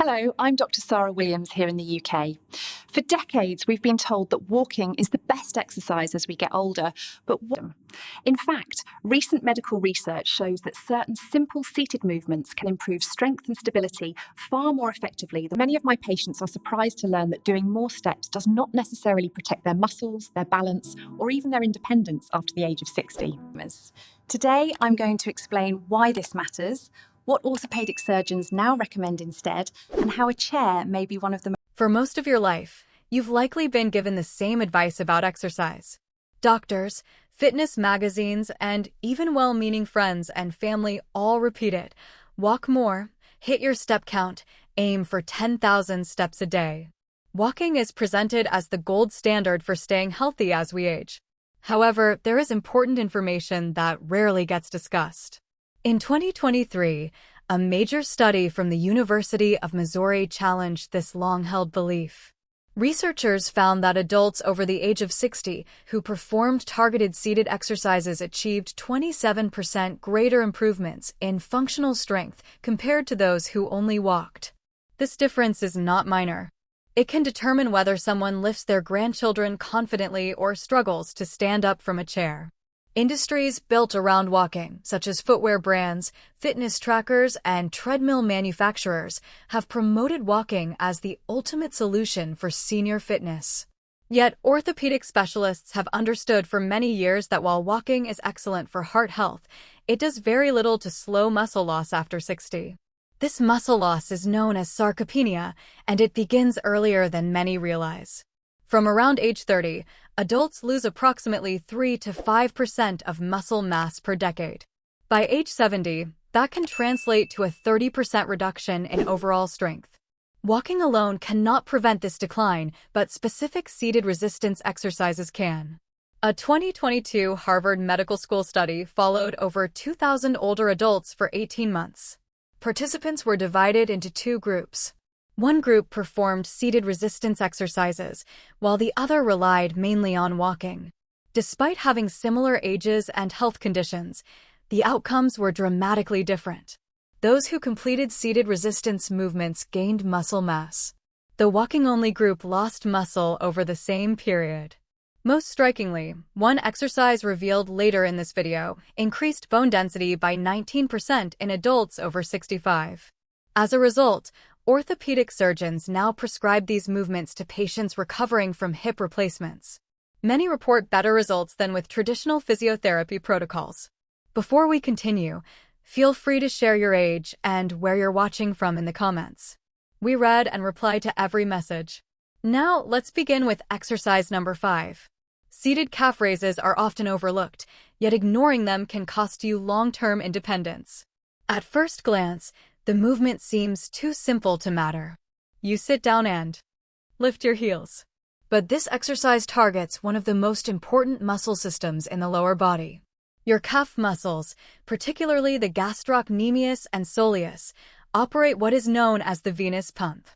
Hello, I'm Dr. Sarah Williams here in the UK. For decades, we've been told that walking is the best exercise as we get older, but in fact, recent medical research shows that certain simple seated movements can improve strength and stability far more effectively. Many of my patients are surprised to learn that doing more steps does not necessarily protect their muscles, their balance, or even their independence after the age of 60. Today, I'm going to explain why this matters, what orthopedic surgeons now recommend instead, and how a chair may be one of the... For most of your life, you've likely been given the same advice about exercise. Doctors, fitness magazines, and even well-meaning friends and family all repeat it. Walk more, hit your step count, aim for 10,000 steps a day. Walking is presented as the gold standard for staying healthy as we age. However, there is important information that rarely gets discussed. In 2023, a major study from the University of Missouri challenged this long-held belief. Researchers found that adults over the age of 60 who performed targeted seated exercises achieved 27% greater improvements in functional strength compared to those who only walked. This difference is not minor. It can determine whether someone lifts their grandchildren confidently or struggles to stand up from a chair. Industries built around walking, such as footwear brands, fitness trackers, and treadmill manufacturers, have promoted walking as the ultimate solution for senior fitness. Yet, orthopedic specialists have understood for many years that while walking is excellent for heart health, it does very little to slow muscle loss after 60. This muscle loss is known as sarcopenia, and it begins earlier than many realize. From around age 30, adults lose approximately 3 to 5% of muscle mass per decade. By age 70, that can translate to a 30% reduction in overall strength. Walking alone cannot prevent this decline, but specific seated resistance exercises can. A 2022 Harvard Medical School study followed over 2,000 older adults for 18 months. Participants were divided into two groups. One group performed seated resistance exercises, while the other relied mainly on walking. Despite having similar ages and health conditions, the outcomes were dramatically different. Those who completed seated resistance movements gained muscle mass. The walking-only group lost muscle over the same period. Most strikingly, one exercise revealed later in this video increased bone density by 19% in adults over 65. As a result, orthopedic surgeons now prescribe these movements to patients recovering from hip replacements. Many report better results than with traditional physiotherapy protocols. Before we continue, feel free to share your age and where you're watching from in the comments. We read and reply to every message. Now, let's begin with exercise number 5. Seated calf raises are often overlooked, yet ignoring them can cost you long-term independence. At first glance, the movement seems too simple to matter. You sit down and lift your heels. But this exercise targets one of the most important muscle systems in the lower body. Your calf muscles, particularly the gastrocnemius and soleus, operate what is known as the venous pump.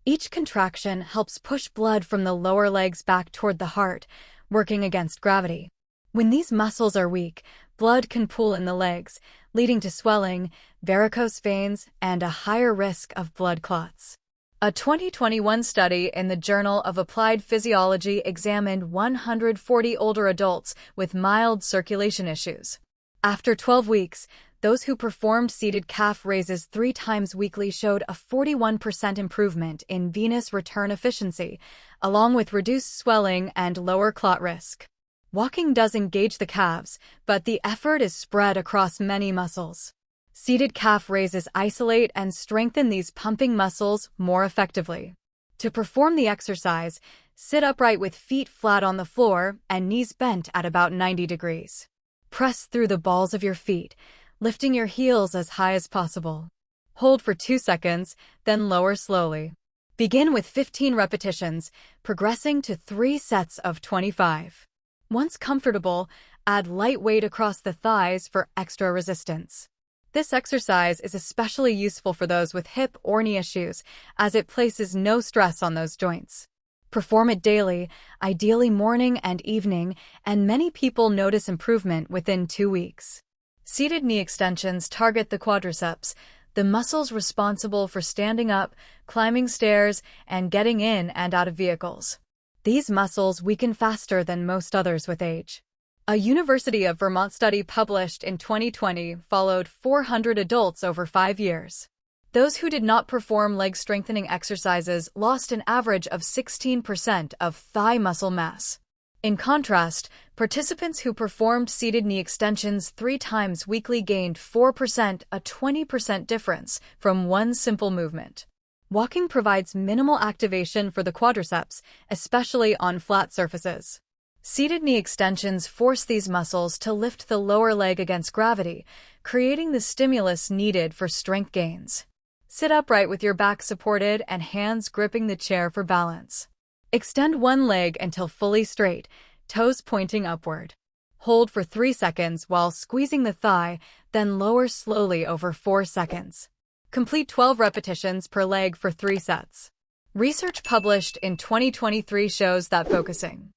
Each contraction helps push blood from the lower legs back toward the heart, working against gravity. When these muscles are weak, blood can pool in the legs, leading to swelling, varicose veins, and a higher risk of blood clots. A 2021 study in the Journal of Applied Physiology examined 140 older adults with mild circulation issues. After 12 weeks, those who performed seated calf raises 3 times weekly showed a 41% improvement in venous return efficiency, along with reduced swelling and lower clot risk. Walking does engage the calves, but the effort is spread across many muscles. Seated calf raises isolate and strengthen these pumping muscles more effectively. To perform the exercise, sit upright with feet flat on the floor and knees bent at about 90 degrees. Press through the balls of your feet, lifting your heels as high as possible. Hold for 2 seconds, then lower slowly. Begin with 15 repetitions, progressing to 3 sets of 25. Once comfortable, add light weight across the thighs for extra resistance. This exercise is especially useful for those with hip or knee issues, as it places no stress on those joints. Perform it daily, ideally morning and evening, and many people notice improvement within 2 weeks. Seated knee extensions target the quadriceps, the muscles responsible for standing up, climbing stairs, and getting in and out of vehicles. These muscles weaken faster than most others with age. A University of Vermont study published in 2020 followed 400 adults over 5 years. Those who did not perform leg strengthening exercises lost an average of 16% of thigh muscle mass. In contrast, participants who performed seated knee extensions 3 times weekly gained 4%, a 20% difference from one simple movement. Walking provides minimal activation for the quadriceps, especially on flat surfaces. Seated knee extensions force these muscles to lift the lower leg against gravity, creating the stimulus needed for strength gains. Sit upright with your back supported and hands gripping the chair for balance. Extend one leg until fully straight, toes pointing upward. Hold for 3 seconds while squeezing the thigh, then lower slowly over 4 seconds. Complete 12 repetitions per leg for 3 sets. Research published in 2023 shows that focusing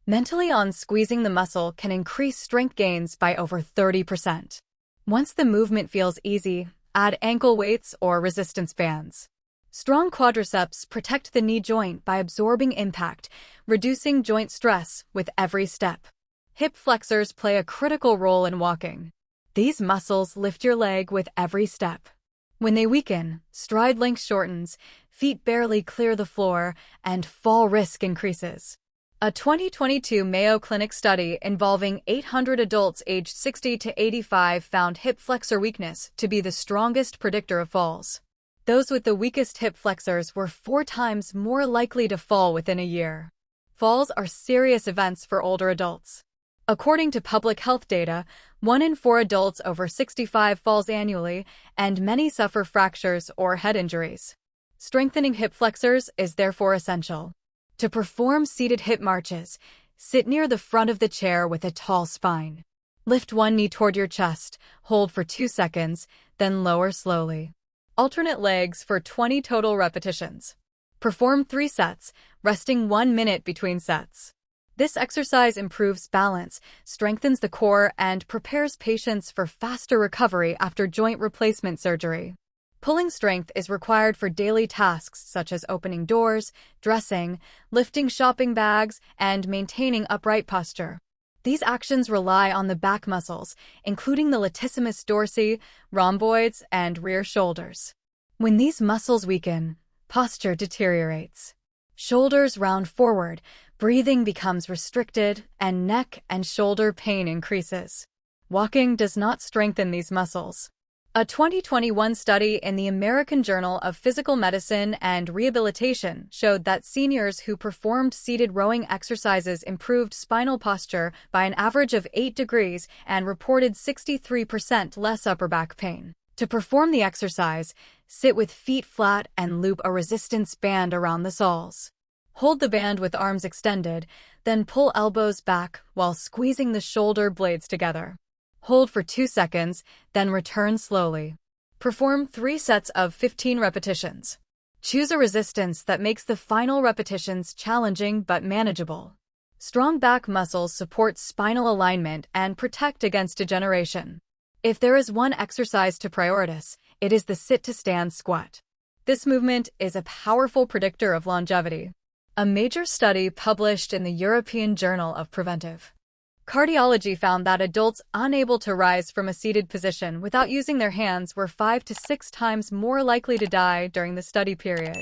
mentally on squeezing the muscle can increase strength gains by over 30%. Once the movement feels easy, add ankle weights or resistance bands. Strong quadriceps protect the knee joint by absorbing impact, reducing joint stress with every step. Hip flexors play a critical role in walking. These muscles lift your leg with every step. When they weaken, stride length shortens, feet barely clear the floor, and fall risk increases. A 2022 Mayo Clinic study involving 800 adults aged 60 to 85 found hip flexor weakness to be the strongest predictor of falls. Those with the weakest hip flexors were 4 times more likely to fall within a year. Falls are serious events for older adults. According to public health data, 1 in 4 adults over 65 falls annually, and many suffer fractures or head injuries. Strengthening hip flexors is therefore essential. To perform seated hip marches, sit near the front of the chair with a tall spine. Lift one knee toward your chest, hold for 2 seconds, then lower slowly. Alternate legs for 20 total repetitions. Perform 3 sets, resting 1 minute between sets. This exercise improves balance, strengthens the core, and prepares patients for faster recovery after joint replacement surgery. Pulling strength is required for daily tasks such as opening doors, dressing, lifting shopping bags, and maintaining upright posture. These actions rely on the back muscles, including the latissimus dorsi, rhomboids, and rear shoulders. When these muscles weaken, posture deteriorates. Shoulders round forward, breathing becomes restricted, and neck and shoulder pain increases. Walking does not strengthen these muscles. A 2021 study in the American Journal of Physical Medicine and Rehabilitation showed that seniors who performed seated rowing exercises improved spinal posture by an average of 8 degrees and reported 63% less upper back pain. To perform the exercise, sit with feet flat and loop a resistance band around the soles. Hold the band with arms extended, then pull elbows back while squeezing the shoulder blades together. Hold for 2 seconds, then return slowly. Perform 3 sets of 15 repetitions. Choose a resistance that makes the final repetitions challenging but manageable. Strong back muscles support spinal alignment and protect against degeneration. If there is one exercise to prioritize, it is the sit-to-stand squat. This movement is a powerful predictor of longevity. A major study published in the European Journal of Preventive Cardiology found that adults unable to rise from a seated position without using their hands were 5 to 6 times more likely to die during the study period.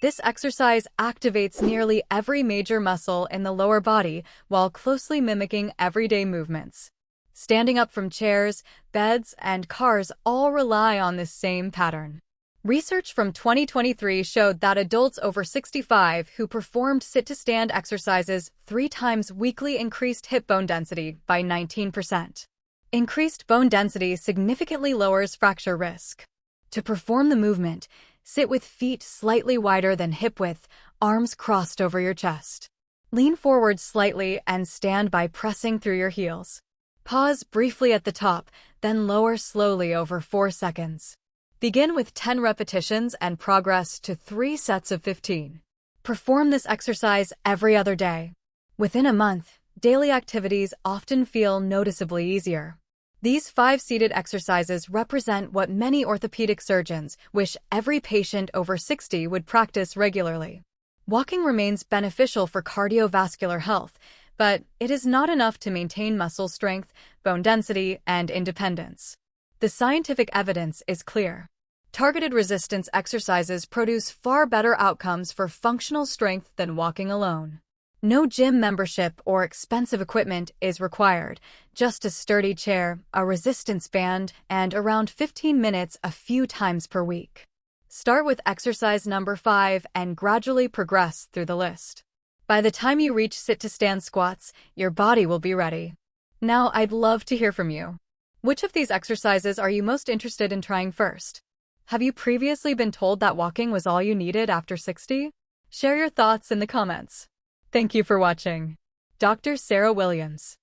This exercise activates nearly every major muscle in the lower body while closely mimicking everyday movements. Standing up from chairs, beds, and cars all rely on this same pattern. Research from 2023 showed that adults over 65 who performed sit-to-stand exercises 3 times weekly increased hip bone density by 19%. Increased bone density significantly lowers fracture risk. To perform the movement, sit with feet slightly wider than hip width, arms crossed over your chest. Lean forward slightly and stand by pressing through your heels. Pause briefly at the top, then lower slowly over 4 seconds. Begin with 10 repetitions and progress to 3 sets of 15. Perform this exercise every other day. Within a month, daily activities often feel noticeably easier. These 5 seated exercises represent what many orthopedic surgeons wish every patient over 60 would practice regularly. Walking remains beneficial for cardiovascular health, but it is not enough to maintain muscle strength, bone density, and independence. The scientific evidence is clear. Targeted resistance exercises produce far better outcomes for functional strength than walking alone. No gym membership or expensive equipment is required, just a sturdy chair, a resistance band, and around 15 minutes a few times per week. Start with exercise number 5 and gradually progress through the list. By the time you reach sit-to-stand squats, your body will be ready. Now, I'd love to hear from you. Which of these exercises are you most interested in trying first? Have you previously been told that walking was all you needed after 60? Share your thoughts in the comments. Thank you for watching. Dr. Sarah Williams.